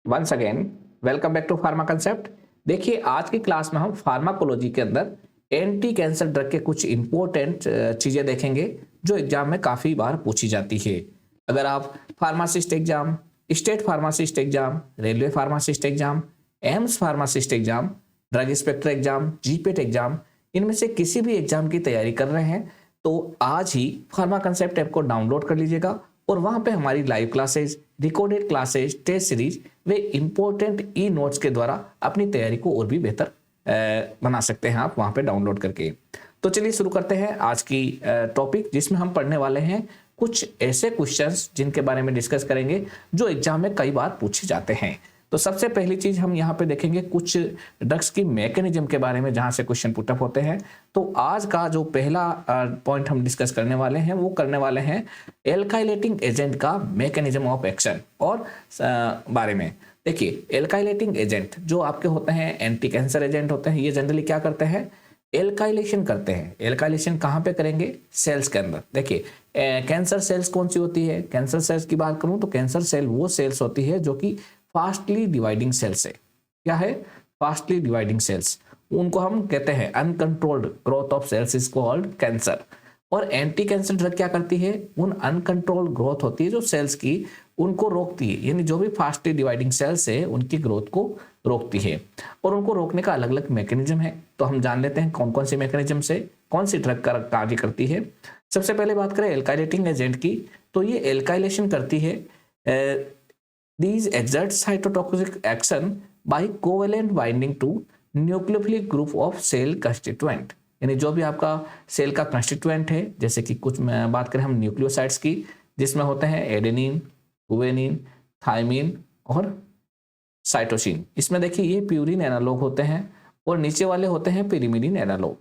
Once again welcome back to pharma concept. देखिए, आज की क्लास में हम फार्माकोलॉजी के अंदर एंटी कैंसर ड्रग के कुछ इंपॉर्टेंट चीज़ें देखेंगे जो एग्जाम में काफ़ी बार पूछी जाती है। अगर आप pharmacist exam, state pharmacist exam, railway pharmacist exam, AIIMS pharmacist exam, drug inspector exam, GPAT exam, इनमें से किसी भी एग्जाम की तैयारी कर रहे हैं तो आज ही फार्मा कंसेप्ट ऐप को डाउनलोड कर लीजिएगा और वहां पे हमारी live classes, recorded classes, test series वे इंपॉर्टेंट ई नोट्स के द्वारा अपनी तैयारी को और भी बेहतर बना सकते हैं आप वहां पे डाउनलोड करके। तो चलिए शुरू करते हैं आज की टॉपिक, जिसमें हम पढ़ने वाले हैं कुछ ऐसे क्वेश्चंस जिनके बारे में डिस्कस करेंगे जो एग्जाम में कई बार पूछे जाते हैं। तो सबसे पहली चीज हम यहाँ पे देखेंगे कुछ ड्रग्स की मैकेनिज्म के बारे में, जहां से क्वेश्चन पुटअप होते हैं। तो आज का जो पहला पॉइंट हम डिस्कस करने वाले हैं वो करने वाले हैं एल्काइलेटिंग एजेंट का मैकेनिज्म ऑफ एक्शन और बारे में। देखिए, एल्काइलेटिंग एजेंट जो आपके होते हैं एंटी कैंसर एजेंट होते हैं, ये जनरली क्या करते हैं, एल्काइलेशन करते हैं। एल्काइलेशन कहाँ पे करेंगे, सेल्स के अंदर। देखिए, कैंसर सेल्स कौन सी होती है, कैंसर सेल्स की बात करूं तो कैंसर सेल वो सेल्स होती है जो कि फास्टली डिवाइडिंग सेल्स है। क्या है, फास्टली डिवाइडिंग सेल्स। उनको हम कहते हैं uncontrolled growth of cells is called cancer. और एंटी कैंसर ड्रग क्या करती है, उन अनकंट्रोल्ड ग्रोथ होती है जो सेल्स की, उनको रोकती है। यानी जो भी फास्टली डिवाइडिंग सेल्स है उनकी ग्रोथ को रोकती है और उनको रोकने का अलग अलग मैकेनिज्म है। तो हम जान लेते हैं कौन कौन सी मैकेनिज्म से कौन सी ड्रग का कार्य करती है। सबसे पहले बात करें एल्काइलेटिंग एजेंट की, तो ये एल्काइलेशन करती है। These exert cytotoxic action by covalent binding to nucleophilic group of cell constituent। यानी जो भी आपका सेल का कंस्टिट्यूएंट है, जैसे कि कुछ बात करें हम न्यूक्लियोसाइड्स की, जिसमें होते हैं एडेनिन, गुआनिन, थायमिन और साइटोसिन। इसमें देखिए ये प्यूरिन एनालॉग होते हैं और नीचे वाले होते हैं पिरिमिडिन एनालॉग।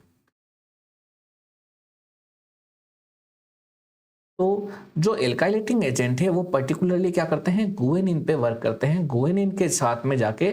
तो जो एल्काइलेटिंग एजेंट है वो पर्टिकुलरली क्या करते हैं, गुआनिन पे वर्क करते हैं। गुआनिन के साथ में जाके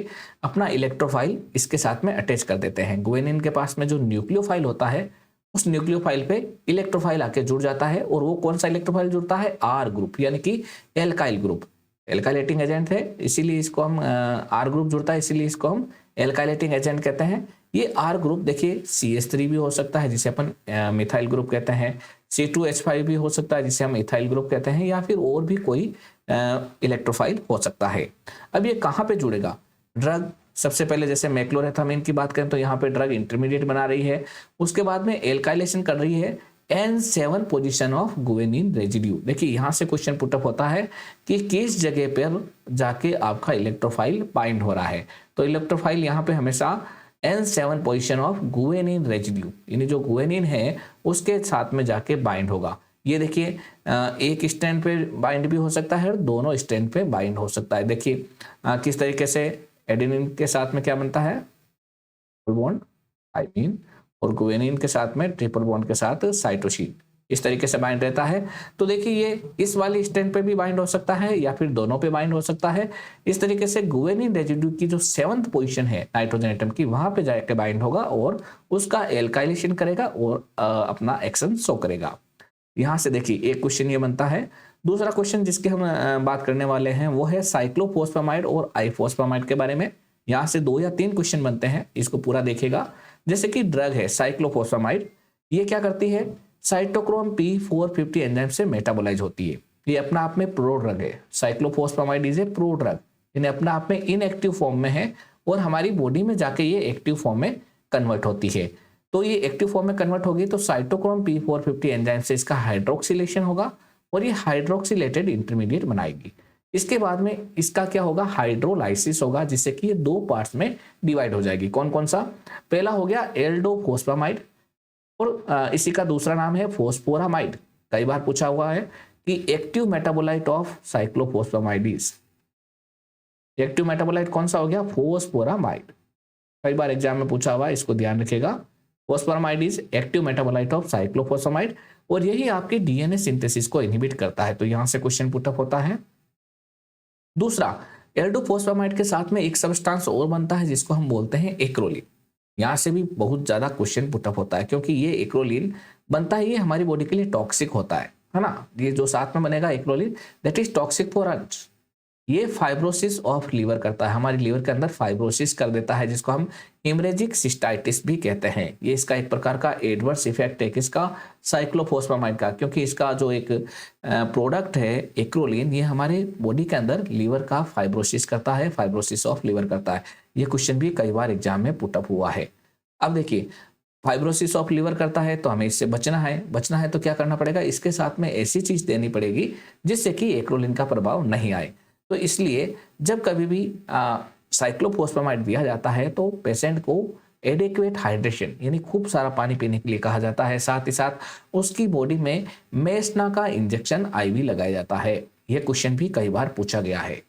अपना इलेक्ट्रोफाइल इसके साथ में अटैच कर देते हैं। गुआनिन के पास में जो न्यूक्लियोफाइल होता है उस न्यूक्लियोफाइल पे इलेक्ट्रोफाइल आके जुड़ जाता है और वो कौन सा इलेक्ट्रोफाइल जुड़ता है, आर ग्रुप, यानी कि एल्काइल ग्रुप। एल्काइलेटिंग एजेंट है इसीलिए इसको हम आर ग्रुप जुड़ता है, इसीलिए इसको हम एल्काइलेटिंग एजेंट कहते हैं। ये आर ग्रुप देखिए CH3 भी हो सकता है जिसे अपन मिथाइल ग्रुप कहते हैं, C2H5 भी हो सकता है जिसे हम इथाइल ग्रुप कहते हैं, या फिर और भी कोई इलेक्ट्रोफाइल हो सकता है। अब ये कहाँ पे जुड़ेगा, ड्रग सबसे पहले जैसे मैक्लोरेथामिन की बात करें तो यहाँ पे ड्रग इंटरमीडिएट बना रही है, उसके बाद में एल्काइलेशन कर रही है N7 position of guanine residue. देखिए यहाँ से क्वेश्चन पुटअप होता है कि किस जगह पर जाके आपका इलेक्ट्रोफाइल बाइंड हो रहा है। तो इलेक्ट्रोफाइल यहाँ पे हमेशा N7 position of guanine residue, यानी जो गुआनिन है उसके साथ में जाके बाइंड होगा। ये देखिए एक स्टैंड पे बाइंड भी हो सकता है और दोनों स्टैंड पे बाइंड हो सकता है। देखिए किस तरीके से एडेनिन के साथ में क्या बनता है, ट्रिपल बॉन्ड थायमिन, और गुआनिन के साथ में ट्रिपल बॉन्ड के साथ साइटोसिन, इस तरीके से बाइंड रहता है। तो देखिए ये इस वाली स्टैंड पे भी बाइंड हो सकता है या फिर दोनों पे बाइंड हो सकता है। इस तरीके से गुआनिन रेजिड्यू की जो 7th पोजीशन है नाइट्रोजन एटम की, वहां पे जाके बाइंड होगा और उसका एल्काइलेशन करेगा और अपना एक्शन शो करेगा। यहां से देखिए एक क्वेश्चन ये बनता है। दूसरा क्वेश्चन जिसकी हम बात करने वाले हैं वो है साइक्लोफॉस्फेमाइड और आइफॉस्फेमाइड के बारे में। यहाँ से 2 या 3 क्वेश्चन बनते हैं, इसको पूरा देखेगा। जैसे कि ड्रग है साइक्लोफॉस्फेमाइड, ये क्या करती है, साइटोक्रोम P450 एंजाइम से मेटाबोलाइज होती है। ये अपना आप में प्रो ड्रग है। Cyclophosphamide is a pro drug, यानी अपना आप में इनएक्टिव फॉर्म में है और हमारी बॉडी में जाके ये एक्टिव फॉर्म में कन्वर्ट होती है। तो ये एक्टिव फॉर्म में कन्वर्ट होगी तो साइटोक्रोम P450 एंजाइम से इसका हाइड्रोक्सिलेशन होगा और ये हाइड्रोक्सिलेटेड इंटरमीडिएट बनाएगी। इसके बाद में इसका क्या होगा, हाइड्रोलाइसिस होगा, जिससे कि ये 2 पार्ट्स में डिवाइड हो जाएगी। कौन कौन सा, पहला हो गया एल्डोफॉस्फेमाइड और इसी का दूसरा नाम है फॉस्फोरामाइड। कई बार पूछा हुआ है कि active metabolite of cyclophosphamides, active metabolite कौन सा हो गया, फॉस्फोरामाइड। कई बार एग्जाम में पूछा हुआ है, इसको ध्यान रखिएगा। Phosphoramide is active metabolite of cyclophosphamide और यही आपके डीएनए सिंथेसिस को इनहिबिट करता है। तो यहां से क्वेश्चन पुटअप होता है। दूसरा, एल्डोफॉस्फेमाइड के साथ में एक सब्सटेंस और बनता है जिसको हम बोलते हैं एक्रोलिन। यहाँ से भी बहुत ज्यादा क्वेश्चन पुटअप होता है क्योंकि ये एक्रोलिन बनता है, ये हमारी बॉडी के लिए टॉक्सिक होता है ना। ये जो साथ में बनेगा acrolein, that is toxic for us. ये फाइब्रोसिस ऑफ लीवर करता है, हमारी लीवर के अंदर फाइब्रोसिस कर देता है, जिसको हम हेमरेजिक सिस्टाइटिस भी कहते हैं। ये इसका एक प्रकार का एडवर्स इफेक्ट है किसका, साइक्लोफॉस्फेमाइड का, क्योंकि इसका जो एक प्रोडक्ट है एक्रोलीन, ये हमारे बॉडी के अंदर लीवर का फाइब्रोसिस करता है, फाइब्रोसिस ऑफ लीवर करता है। ये क्वेश्चन भी कई बार एग्जाम में पुटअप हुआ है। अब देखिए, फाइब्रोसिस ऑफ लीवर करता है तो हमें इससे बचना है तो क्या करना पड़ेगा, इसके साथ में ऐसी चीज देनी पड़ेगी जिससे कि एक्रोलीन का प्रभाव नहीं आए। तो इसलिए जब कभी भी साइक्लोफॉस्फेमाइड दिया जाता है तो पेशेंट को एडिक्वेट हाइड्रेशन यानी खूब सारा पानी पीने के लिए कहा जाता है। साथ ही साथ उसकी बॉडी में मेसना का इंजेक्शन आईवी लगाया जाता है। यह क्वेश्चन भी कई बार पूछा गया है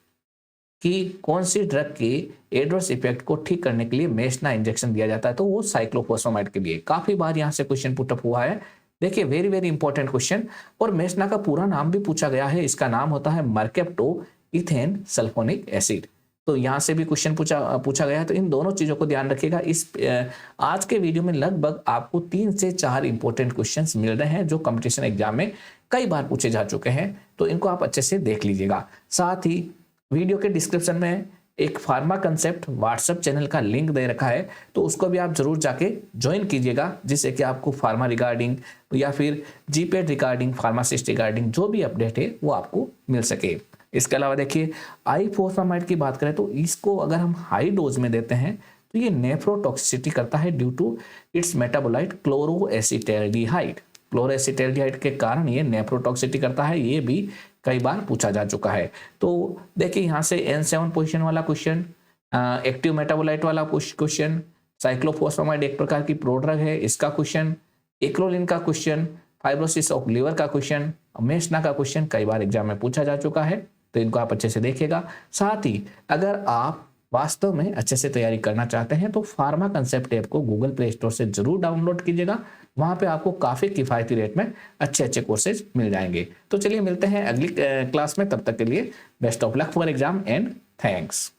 कि कौन सी ड्रग के एडवर्स इफेक्ट को ठीक करने के लिए मेसना इंजेक्शन दिया जाता है, तो वो साइक्लोफॉस्फेमाइड के लिए। काफी बार यहाँ से क्वेश्चन पुटअप हुआ है। देखिए, वेरी वेरी इंपॉर्टेंट क्वेश्चन। और मेसना का पूरा नाम भी पूछा गया है, इसका नाम होता है मर्केप्टो इथेन सल्फोनिक एसिड। तो यहाँ से भी क्वेश्चन पूछा गया है। तो इन दोनों चीजों को ध्यान रखिएगा। इस आज के वीडियो में लगभग आपको 3 से 4 इंपॉर्टेंट क्वेश्चंस मिल रहे हैं जो कंपटीशन एग्जाम में कई बार पूछे जा चुके हैं, तो इनको आप अच्छे से देख लीजिएगा। साथ ही वीडियो के डिस्क्रिप्शन में एक फार्मा कंसेप्ट व्हाट्सएप चैनल का लिंक दे रखा है, तो उसको भी आप जरूर जाके ज्वाइन कीजिएगा, जिससे कि आपको फार्मा रिगार्डिंग या फिर जीपेड रिगार्डिंग, फार्मासिस्ट रिगार्डिंग जो भी अपडेट है वो आपको मिल सके। इसके अलावा देखिए, आईफोस्फामाइड की बात करें तो इसको अगर हम हाई डोज में देते हैं तो ये नेफ्रोटॉक्सिसिटी करता है ड्यू टू इट्स मेटाबोलाइट क्लोरोएसिटैल्डिहाइड। क्लोरोएसिटैल्डिहाइड के कारण ये नेफ्रोटॉक्सिसिटी करता है, ये भी कई बार पूछा जा चुका है। तो देखिए, यहाँ से N7 पोजीशन वाला क्वेश्चन, एक्टिव मेटाबोलाइट वाला क्वेश्चन, साइक्लोफॉस्फेमाइड एक प्रकार की प्रोड्रग है, इसका क्वेश्चन, एक्रोलिन का क्वेश्चन, फाइब्रोसिस ऑफ लीवर का क्वेश्चन, मेसना का क्वेश्चन कई बार एग्जाम में पूछा जा चुका है, तो इनको आप अच्छे से देखिएगा। साथ ही अगर आप वास्तव में अच्छे से तैयारी करना चाहते हैं तो फार्मा कंसेप्ट ऐप को गूगल प्ले स्टोर से जरूर डाउनलोड कीजिएगा। वहां पे आपको काफी किफायती रेट में अच्छे अच्छे कोर्सेज मिल जाएंगे। तो चलिए मिलते हैं अगली क्लास में, तब तक के लिए best of luck for exam and thanks.